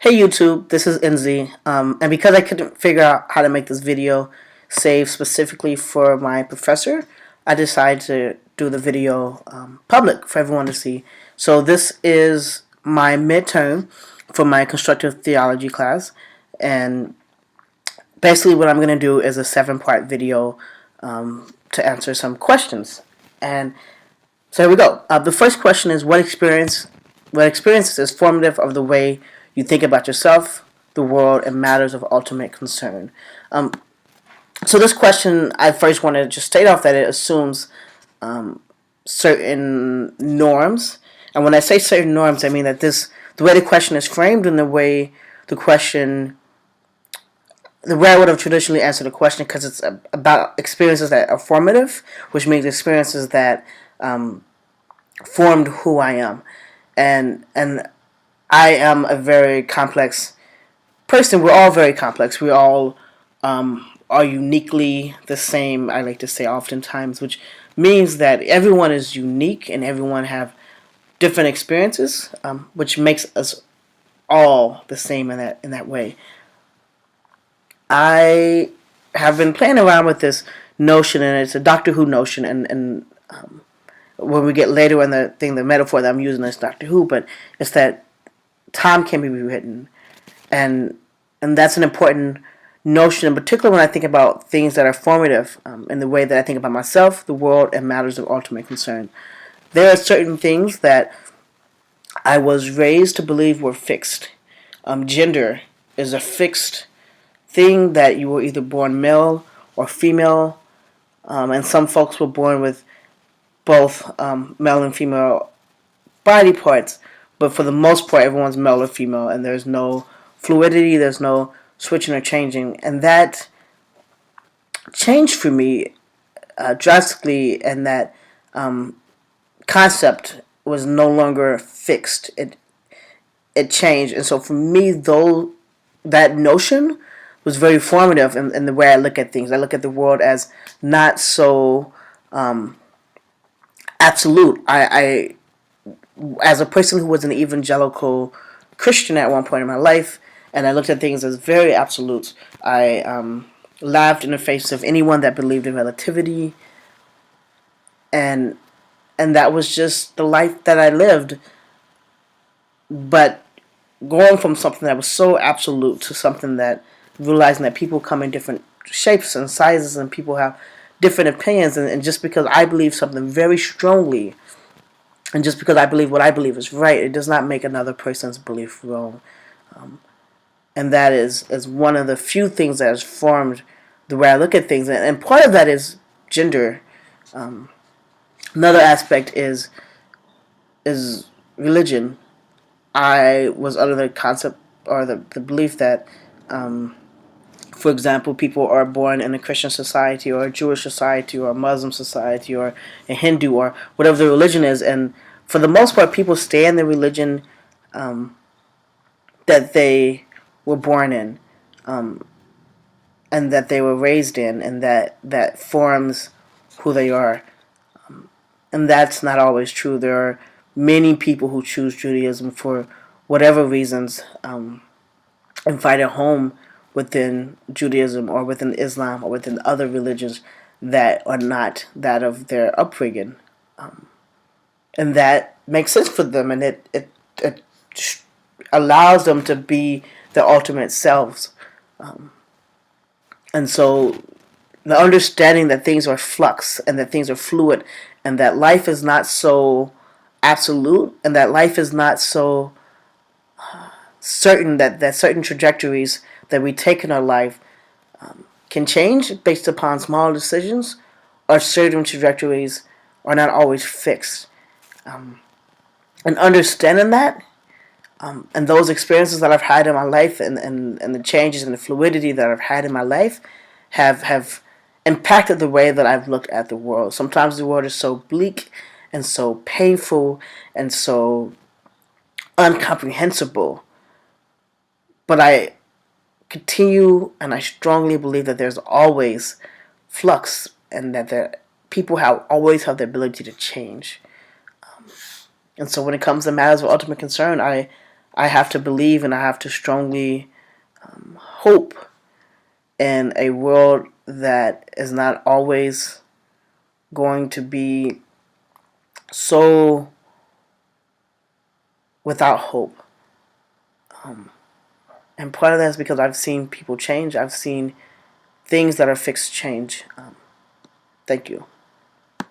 Hey YouTube, this is Enzi, and because I couldn't figure out how to make this video save specifically for my professor, I decided to do the video public for everyone to see. So this is my midterm for my constructive theology class, and basically what I'm going to do is a 7-part video to answer some questions. And so here we go. The first question is what experiences is formative of the way you think about yourself, the world, and matters of ultimate concern. Um, so this question, I first want to just state off that it assumes certain norms, and when I say certain norms, I mean that the way the question is framed and the way the way I would have traditionally answered the question, because it's about experiences that are formative, which means experiences that formed who I am, and I am a very complex person. We're all very complex. We all are uniquely the same, I like to say oftentimes, which means that everyone is unique and everyone have different experiences, which makes us all the same in that way. I have been playing around with this notion, and it's a Doctor Who notion, and when we get later in the metaphor that I'm using is Doctor Who, but it's that time can be rewritten, and that's an important notion, in particular when I think about things that are formative in the way that I think about myself, the world, and matters of ultimate concern. There are certain things that I was raised to believe were fixed. Gender is a fixed thing that you were either born male or female, and some folks were born with both male and female body parts, but for the most part, everyone's male or female, and there's no fluidity, there's no switching or changing, and that changed for me drastically, and that concept was no longer fixed. It changed, and so for me, though, that notion was very formative in the way I look at things. I look at the world as not so absolute. I as a person who was an evangelical Christian at one point in my life, and I looked at things as very absolute. I laughed in the face of anyone that believed in relativity, and that was just the life that I lived. But going from something that was so absolute to something that realizing that people come in different shapes and sizes, and people have different opinions, and just because I believe something very strongly, and just because I believe what I believe is right, it does not make another person's belief wrong. And that is one of the few things that has formed the way I look at things. And part of that is gender. Another aspect is religion. I was under the concept or the belief that, for example, people are born in a Christian society or a Jewish society or a Muslim society or a Hindu or whatever the religion is, and for the most part, people stay in the religion that they were born in, and that they were raised in, and that forms who they are. And that's not always true. There are many people who choose Judaism for whatever reasons, and find a home within Judaism or within Islam or within other religions that are not that of their upbringing. And that makes sense for them, and it allows them to be their ultimate selves. And so the understanding that things are flux and that things are fluid and that life is not so absolute and that life is not so certain, that certain trajectories that we take in our life can change based upon small decisions, or certain trajectories are not always fixed. And understanding that, and those experiences that I've had in my life, and the changes and the fluidity that I've had in my life have impacted the way that I've looked at the world. Sometimes the world is so bleak and so painful and so incomprehensible, but I continue and I strongly believe that there's always flux, and that people always have the ability to change. And so when it comes to matters of ultimate concern, I I have to believe and I have to strongly hope in a world that is not always going to be so without hope. And part of that is because I've seen people change. I've seen things that are fixed change. Thank you.